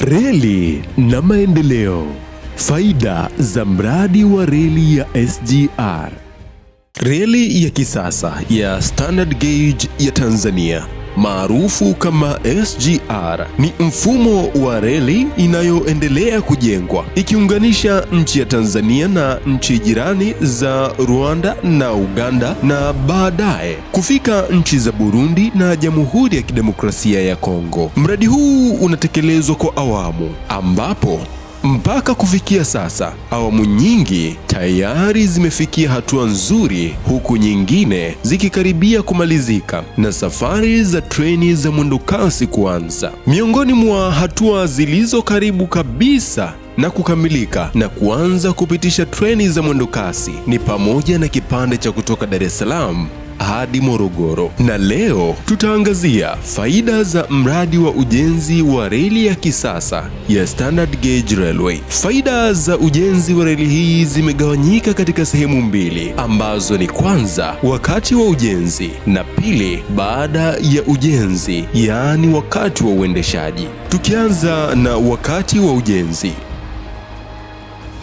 Reli na maendeleo. Faida za mradi wa reli ya SGR. Reli ya kisasa ya standard gauge ya Tanzania maarufu kama SGR ni mfumo wa reli inayoendelea kujengwa ikiunganisha nchi ya Tanzania na nchi jirani za Rwanda na Uganda na baadaye kufika nchi za Burundi na Jamhuri ya Kidemokrasia ya Kongo. Mradi huu unatekelezwa kwa awamu ambapo mpaka kufikia sasa awamu nyingi tayari zimefikia hatua nzuri, huku nyingine zikikaribia kumalizika na safari za treni za mwendokasi kuanza. Miongoni mwa hatua zilizo karibu kabisa na kukamilika na kuanza kupitisha treni za mwendokasi ni pamoja na kipande cha kutoka Dar es Salaam hadi Morogoro. Na leo tutaangazia faida za mradi wa ujenzi wa reli ya kisasa ya Standard Gauge Railway. Faida za ujenzi wa reli hii zimegawanyika katika sehemu mbili ambazo ni kwanza, wakati wa ujenzi na pili, baada ya ujenzi, yaani wakati wa uendeshaji. Tukianza na wakati wa ujenzi.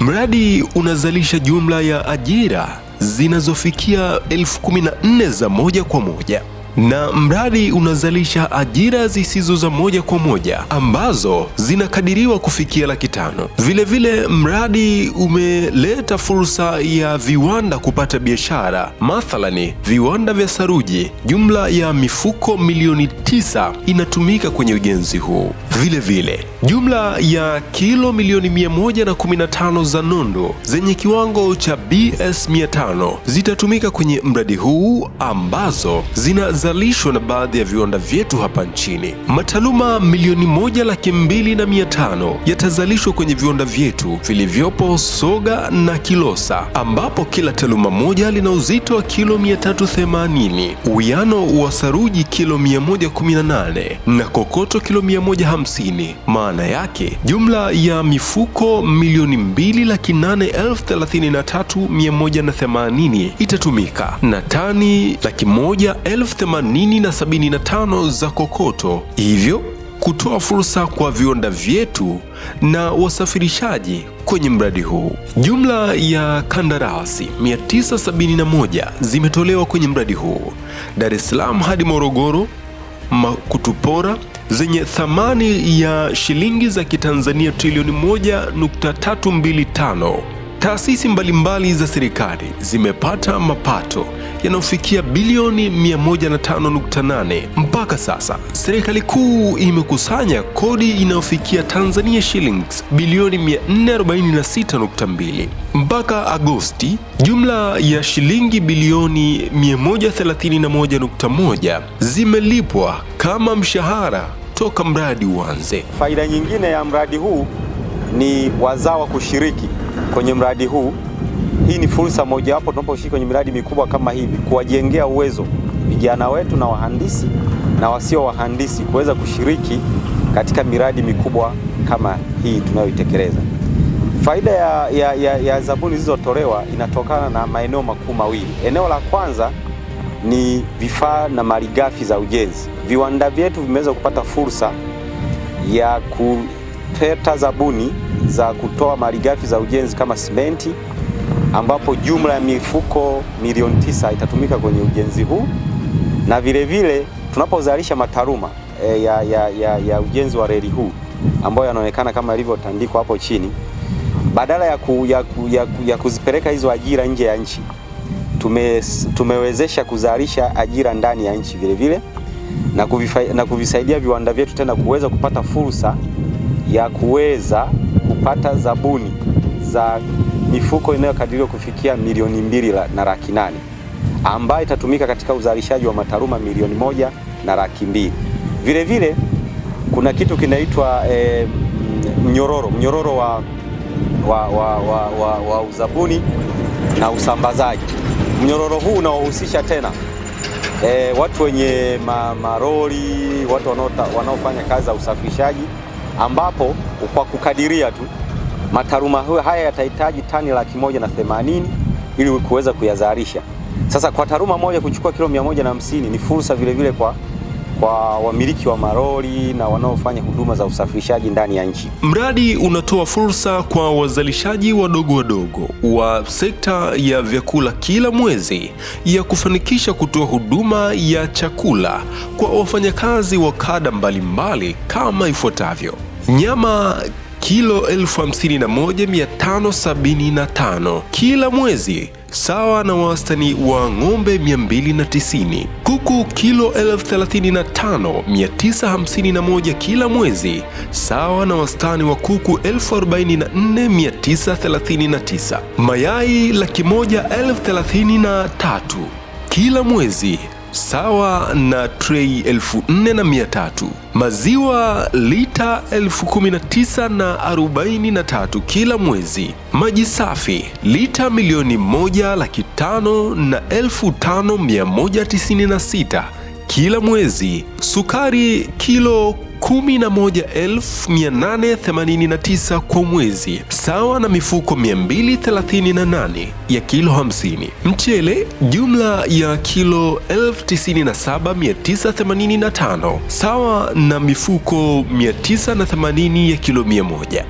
Mradi unazalisha jumla ya ajira zinazofikia 14,000 za moja kwa moja, na mradi unazalisha ajira zisizo za moja kwa moja ambazo zinakadiriwa kufikia 500,000. Vilevile mradi umeleta fursa ya viwanda kupata biashara, mathalani viwanda vya saruji. Jumla ya mifuko milioni 9 inatumika kwenye ujenzi huu. Vilevile jumla ya kilo milioni 115 za nondo zenye kiwango cha BS 500 zitatumika kwenye mradi huu ambazo zinazalishwa na baadhi ya viwanda vyetu hapa nchini. Mataluma milioni 1,250,000 yatazalishwa kwenye viwanda vyetu vilivyopo Soga na Kilosa, ambapo kila taluma moja lina uzito wa kilo 380, uwiano wa saruji kilo 118 na kokoto kilo 150. Maana yake jumla ya mifuko milioni 2,833,180 itatumika na tani 1,180,075 za kokoto, hivyo kutoa fursa kwa viwanda vyetu na wasafirishaji kwenye mradi huu. Jumla ya kandarasi 971 zimetolewa kwenye mradi huu, Dar es Salaam hadi Morogoro, Makutupora zenye thamani ya shilingi za Kitanzania trilioni 1.325. Taasisi mbalimbali za serikali zimepata mapato yanayofikia bilioni 105.8. Mpaka sasa serikali kuu imekusanya kodi inayofikia Tanzania shillings bilioni 446.2. Mpaka Agosti, jumla ya shilingi bilioni 131.1 zimelipwa kama mshahara toka mradi uanze. Faida nyingine ya mradi huu ni wazawa kushiriki kwenye mradi huu. Hii ni fursa mojawapo tunaposhiriki kwenye miradi mikubwa kama hivi, kuwajengea uwezo vijana wetu na wahandisi na wasio wahandisi kuweza kushiriki katika miradi mikubwa kama hii tunayoitekeleza. Faida ya zabuni zilizotolewa inatokana na maeneo makuu mawili. Eneo la kwanza ni vifaa na malighafi za ujenzi. Viwanda vyetu vimeweza kupata fursa ya kupata zabuni za kutoa malighafi za ujenzi kama simenti, ambapo jumla ya mifuko milioni 9 itatumika kwenye ujenzi huu, na vilevile tunapozalisha mataruma ya ujenzi wa reli huu ambayo yanaonekana kama ilivyotandikwa hapo chini, badala ya kuzipeleka hizo ajira nje ya nchi, tumewezesha kuzalisha ajira ndani ya nchi vilevile na kuvisaidia viwanda vyetu tena kuweza kupata fursa ya kuweza kupata zabuni za mifuko inayokadiriwa kufikia milioni 2.8 ambayo itatumika katika uzalishaji wa mataruma milioni 1.2. Vilevile kuna kitu kinaitwa mnyororo wa uzabuni na usambazaji. Mnyororo huu unaohusisha tena watu wenye maroli, watu wanaofanya kazi za usafirishaji, ambapo kwa kukadiria tu mataruma haya yatahitaji tani 180,000 ili kuweza kuyazalisha. Sasa kwa taruma moja kuchukua kilo 150 ni fursa vilevile kwa kwa wamiliki wa malori na wanaofanya huduma za usafirishaji ndani ya nchi. Mradi unatoa fursa kwa wazalishaji wadogo wa sekta ya vyakula kila mwezi ya kufanikisha kutoa huduma ya chakula kwa wafanyakazi wa kada mbalimbali kama ifuatavyo: nyama kilo 51,575 kila mwezi, sawa na wastani wa ng'ombe 290. Kuku kilo 35,951 kila mwezi, sawa na wastani wa kuku 44,939. Mayai 100,033 kila mwezi, sawa na trei 4,300. Maziwa lita 19,043 kila mwezi. Maji safi lita 1,505,196 kila mwezi. Sukari kilo 11,889 kwa mwezi, sawa na mifuko 238 ya kilo 50. Mchele jumla ya kilo 97,985, sawa na mifuko 980 ya kilo 100.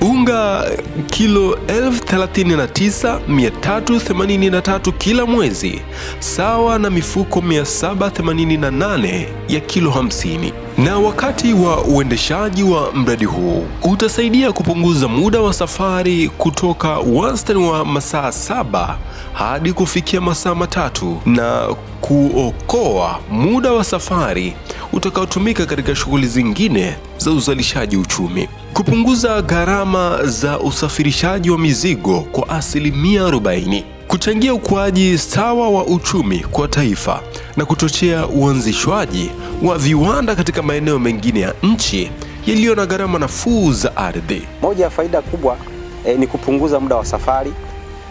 Unga kilo 39,383 kila mwezi, sawa na mifuko 788 ya kilo 50. Na wakati wa uendeshaji wa mradi huu utasaidia kupunguza muda wa safari kutoka wastani wa masaa 7 hadi kufikia masaa 3 na kuokoa muda wa safari utakaotumika katika shughuli zingine za uzalishaji uchumi. Kupunguza gharama za usafirishaji wa mizigo kwa 40%, kuchangia ukuaji sawa wa uchumi kwa taifa na kuchochea uanzishwaji wa viwanda katika maeneo mengine ya nchi yaliyo na gharama nafuu za ardhi. Moja ya faida kubwa ni kupunguza muda wa safari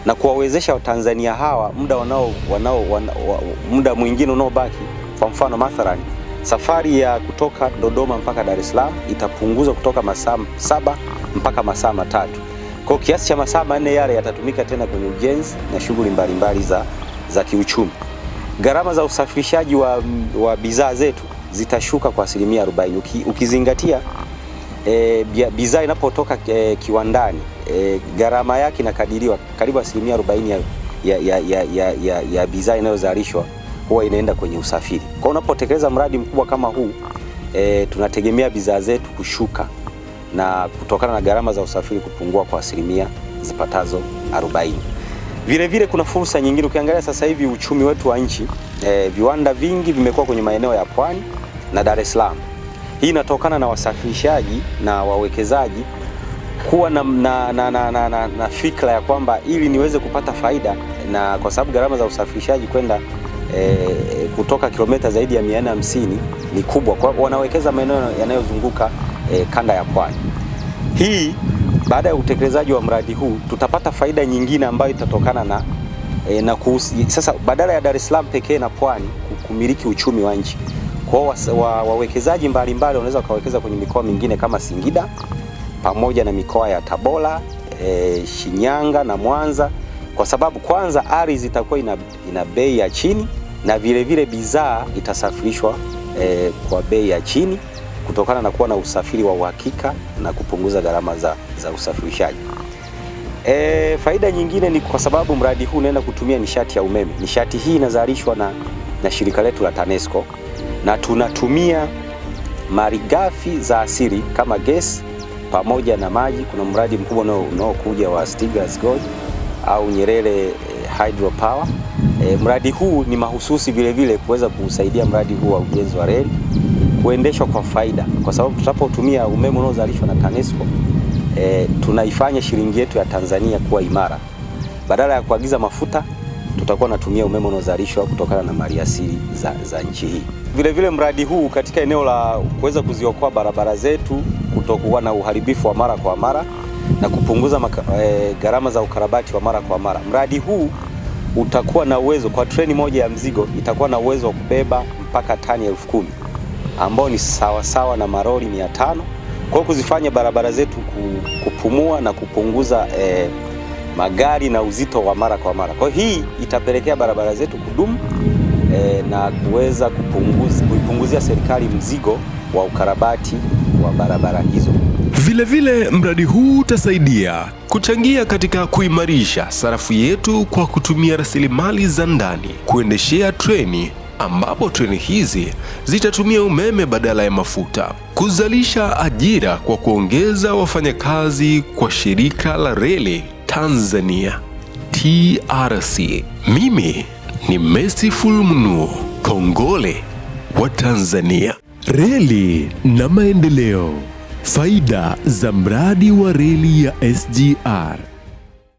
na kuwawezesha Watanzania hawa muda mwingine unaobaki. Kwa mfano mathalani, safari ya kutoka Dodoma mpaka Dar es Salaam itapunguzwa kutoka masaa 7 mpaka masaa 3. Kwa kiasi cha masaa 4 yale yatatumika tena kwenye ujenzi na shughuli mbalimbali za kiuchumi. Gharama za usafirishaji wa bidhaa zetu zitashuka kwa 40%. Ukizingatia bidhaa inapotoka kiwandani, gharama yake inakadiriwa karibu 40% ya bidhaa inayozalishwa huwa inaenda kwenye usafiri. Kwa unapotekeleza mradi mkubwa kama huu, tunategemea bidhaa zetu kushuka na kutokana na gharama za usafiri kupungua kwa 40%. Vile kuna fursa nyingine. Ukiangalia sasa hivi uchumi wetu wa nchi, viwanda vingi vimekuwa kwenye maeneo ya Pwani na Dar es Salaam. Hii inatokana na wasafirishaji na wawekezaji kuwa na fikra ya kwamba ili niweze kupata faida, na kwa sababu gharama za usafirishaji kwenda kutoka kilomita zaidi ya 450 ni kubwa, kwa wanawekeza maeneo yanayozunguka kanda ya Pwani. Hii baada ya utekelezaji wa mradi huu tutapata faida nyingine ambayo itatokana sasa badala ya Dar es Salaam pekee na Pwani kumiliki uchumi wa nchi, kwa wawekezaji mbalimbali wanaweza wakawekeza kwenye mikoa mingine kama Singida pamoja na mikoa ya Tabora, Shinyanga na Mwanza, kwa sababu kwanza ardhi itakuwa ina bei ya chini na vile bidhaa itasafirishwa kwa bei ya chini kutokana na kuwa na usafiri wa uhakika na kupunguza gharama za usafirishaji. Faida nyingine ni kwa sababu mradi huu unaenda kutumia nishati ya umeme. Nishati hii inazalishwa na shirika letu la TANESCO na tunatumia malighafi za asili kama gesi pamoja na maji. Kuna mradi mkubwa unaokuja wa Stiegler's Gorge au Nyerere Hydropower. Mradi huu ni mahususi vile kuweza kusaidia mradi huu wa ujenzi wa reli kuendeshwa kwa faida, kwa sababu tutapotumia umeme unaozalishwa na TANESCO tunaifanya shilingi yetu ya Tanzania kuwa imara. Badala ya kuagiza mafuta tutakuwa natumia umeme unaozalishwa kutokana na maliasili za nchi hii. Vile mradi huu katika eneo la kuweza kuziokoa barabara zetu kutokuwa na uharibifu wa mara kwa mara na kupunguza gharama za ukarabati wa mara kwa mara. Mradi huu utakuwa na uwezo, kwa treni moja ya mzigo itakuwa na uwezo wa kubeba mpaka tani 10,000 ambao ni sawa na maroli 500. Kwa kuzifanya barabara zetu kupumua na kupunguza magari na uzito wa mara kwa mara. Kwa hii itapelekea barabara zetu kudumu na kuweza kuipunguza kuipunguzia serikali mzigo wa ukarabati wa barabara hizo. Vilevile, mradi huu utasaidia kuchangia katika kuimarisha sarafu yetu kwa kutumia rasilimali za ndani kuendeshea treni, ambapo treni hizi zitatumia umeme badala ya mafuta, kuzalisha ajira kwa kuongeza wafanyakazi kwa shirika la reli Tanzania TRC. Mimi ni Merciful Mnuo, kongole wa Tanzania. Reli na maendeleo, faida za mradi wa reli ya SGR.